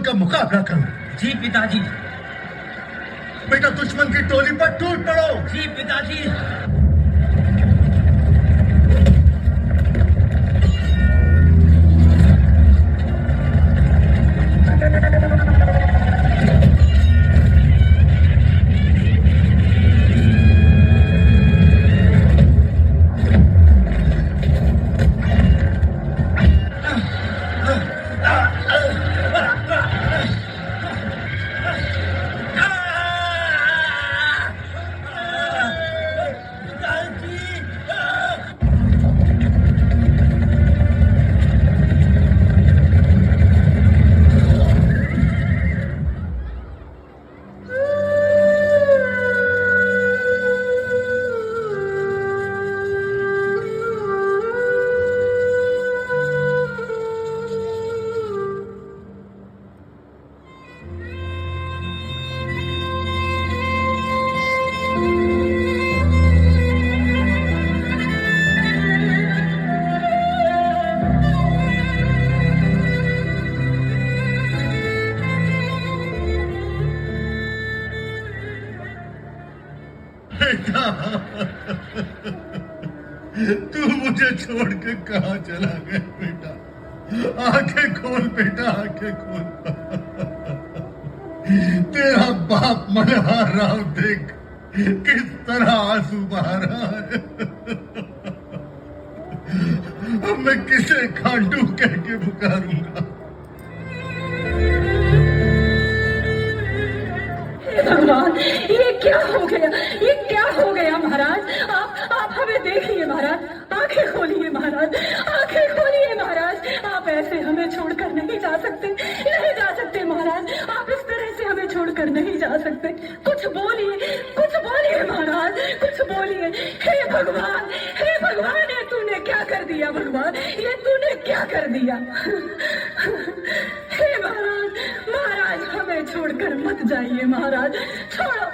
का मुकाबला करूं। जी पिताजी। बेटा दुश्मन की टोली पर टूट पड़ो। जी पिताजी। बेटा तू मुझे छोड़ के कहां चला गया बेटा? आंखें खोल बेटा, आंखें खोल। तेरा बाप मनहार राव देख किस तरह आंसू बहा रहा है। अब मैं किसे खांडू कह के पुकारूंगा? भगवान, ये क्या हो गया? ये क्या हो गया महाराज? आप हमें देखिए महाराज, आंखें खोलिए महाराज, आंखें खोलिए महाराज। आप ऐसे हमें छोड़कर नहीं जा सकते, नहीं जा सकते महाराज। आप इस तरह से हमें छोड़कर नहीं जा सकते। कुछ बोलिए महाराज, कुछ बोलिए। हे भगवान, ये तूने क्या कर दिया भगवान? ये तूने क्या कर दिया? हे महाराज, हमें छोड़कर मत जाइए महाराज। छोड़ो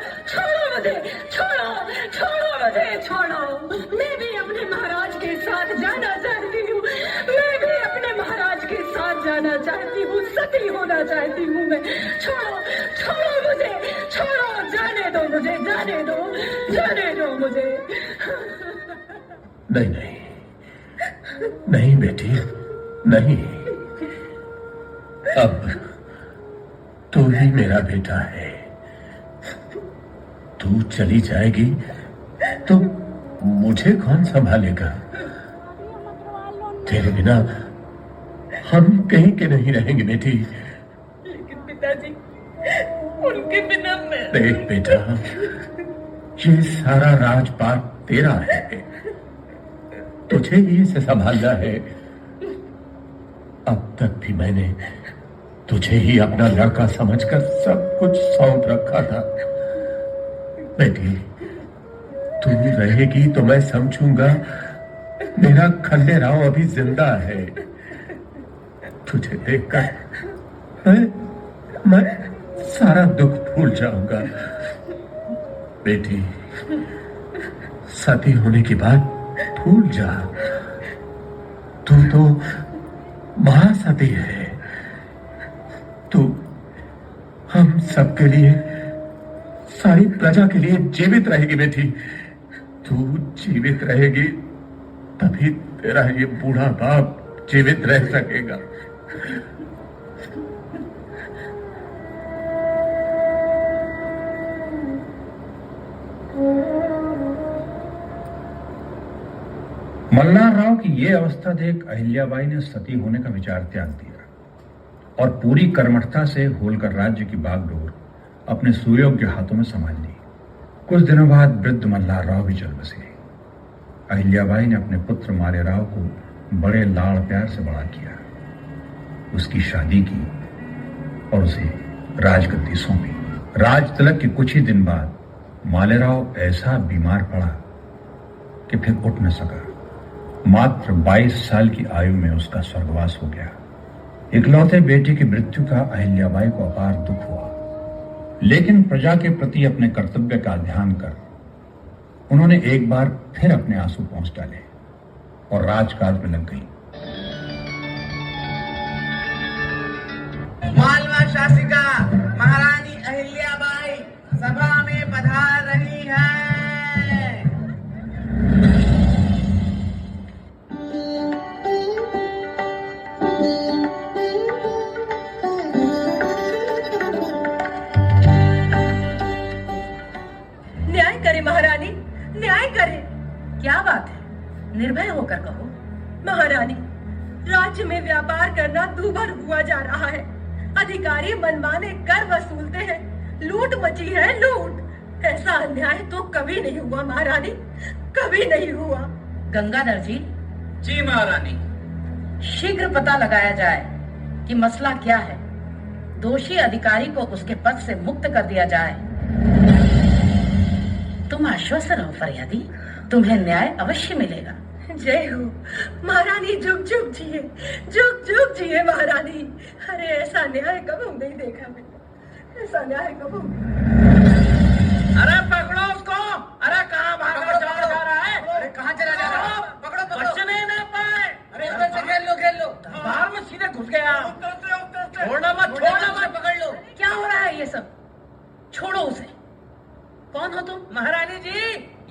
मुझे। मैं भी अपने महाराज के साथ जाना चाहती हूँ। चाहती हूँ, सती होना चाहती हूँ मैं। छोड़ो मुझे, जाने दो मुझे। नहीं बेटी, नहीं। अब तू ही मेरा बेटा है। तू चली जाएगी तो मुझे कौन संभालेगा? तेरे बिना हम कहीं के नहीं रहेंगे बेटी। लेकिन पिताजी, उनके बिना मैं... देख बेटा, ये सारा राजपाट तेरा है, तुझे ही इसे संभालना है। अब तक भी मैंने तुझे ही अपना लड़का समझकर सब कुछ सौंप रखा था। बेटी, तू रहेगी तो मैं समझूंगा मेरा खंडे राव अभी जिंदा है। तुझे देखकर मैं सारा दुख भूल जाऊंगा। बेटी, सती होने के बाद भूल जा। तू तो महासती है। तू हम सबके लिए, सारी प्रजा के लिए जीवित रहेगी बेटी। तू जीवित रहेगी तभी तेरा ये बूढ़ा बाप जीवित रह सकेगा। मल्हार राव की यह अवस्था देख अहिल्याबाई ने सती होने का विचार त्याग दिया और पूरी कर्मठता से होलकर राज्य की बागडोर अपने सुयोग्य हाथों में संभाल ली। कुछ दिनों बाद वृद्ध मल्हार राव भी चल बसे। अहिल्याबाई ने अपने पुत्र मालेराव को बड़े लाड़ प्यार से बड़ा किया, उसकी शादी की और उसे राजगद्दी सौंपी। राज तिलक के कुछ ही दिन बाद मालेराव ऐसा बीमार पड़ा कि फिर उठ न सका। मात्र 22 साल की आयु में उसका स्वर्गवास हो गया। इकलौते बेटे की मृत्यु का अहिल्याबाई को अपार दुख हुआ, लेकिन प्रजा के प्रति अपने कर्तव्य का ध्यान कर उन्होंने एक बार फिर अपने आंसू पोंछ डाले और राजकाज में लग गई। मालवा शासिका महारानी अहिल्याबाई सभा में पधार रही है। न्याय करे महारानी, न्याय करे। क्या बात है, निर्भय होकर कहो। महारानी, राज्य में व्यापार करना दूभर हुआ जा रहा है। अधिकारी मनमाने कर वसूलते हैं, लूट मची है, लूट। ऐसा अन्याय तो कभी नहीं हुआ महारानी, कभी नहीं हुआ। गंगाधर जी। जी महारानी। शीघ्र पता लगाया जाए कि मसला क्या है। दोषी अधिकारी को उसके पद से मुक्त कर दिया जाए। तुम आश्वस्त रहो फरियादी, तुम्हें न्याय अवश्य मिलेगा। जय हो महारानी, जुग जुग जिए, जुग जुग जिए महारानी। अरे ऐसा न्याय कभी नहीं देखा मैंने, ऐसा न्याय कभी। अरे पकड़ो उसको। अरे कहाँ भागा जा रहा है? अरे कहाँ चला जा रहा है? पकड़ो पकड़ो, बचने ना पाए। अरे उधर से खेल लो। बाहर में सीधे घुस गया। छोड़ना मत, पकड़ लो। क्या हो रहा है ये सब? छोड़ो उसे। कौन हो तुम? महारानी जी,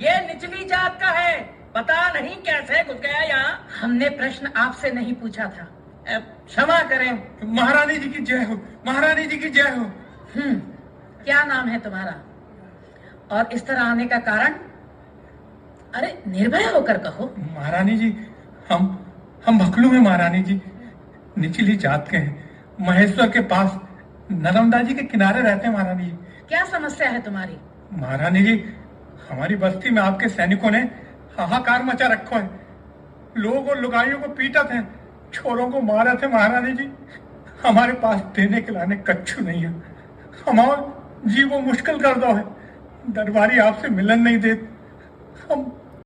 ये निचली जात का है, पता नहीं कैसे घुस गया यहाँ। हमने प्रश्न आपसे नहीं पूछा था। क्षमा करें। महारानी जी की जय हो, महारानी जी की जय हो। क्या नाम है तुम्हारा और इस तरह आने का कारण? अरे निर्भय होकर कहो। महारानी जी, हम भकलू हैं महारानी जी, निचली जात के हैं, महेश्वर के पास नर्मदा जी के किनारे रहते हैं महारानी जी। क्या समस्या है तुम्हारी? महारानी जी, हमारी बस्ती में आपके सैनिकों ने हाहाकार मचा रखा है। लोग और लुगाइयों को पीटत हैं, छोरों को मारा थे महारानी जी। हमारे पास देने के लाने कच्छु नहीं है, हमारा जीवो मुश्किल कर दो है। दरबारी आपसे मिलन नहीं देते, हम